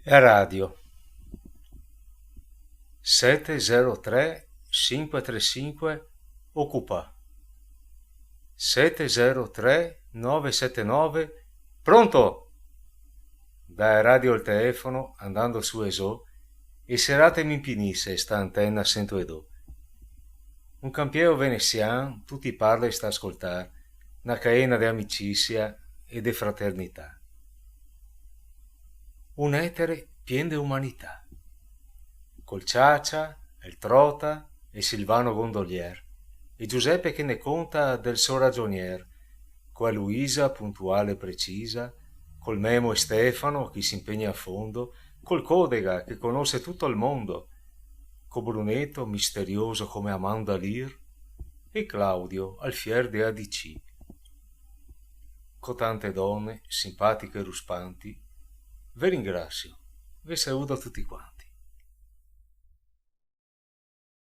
È radio 703 535 occupa 703 979 pronto? Da radio il telefono andando su e su e serate mi impinisse sta antenna sento ed o. Un campieo venezian tutti parla e sta a ascoltar una caena di amicizia e di fraternità. Un etere pien de umanità. Col Ciaccia, il Trota, e Silvano Gondolier, e Giuseppe che ne conta del suo ragionier, con Luisa puntuale e precisa, col Memo e Stefano che si impegna a fondo, col Codega che conosce tutto il mondo, col Brunetto misterioso come Amanda Lear, e Claudio al fier de ADC. Con tante donne simpatiche e ruspanti, vi ringrazio, vi saluto tutti quanti.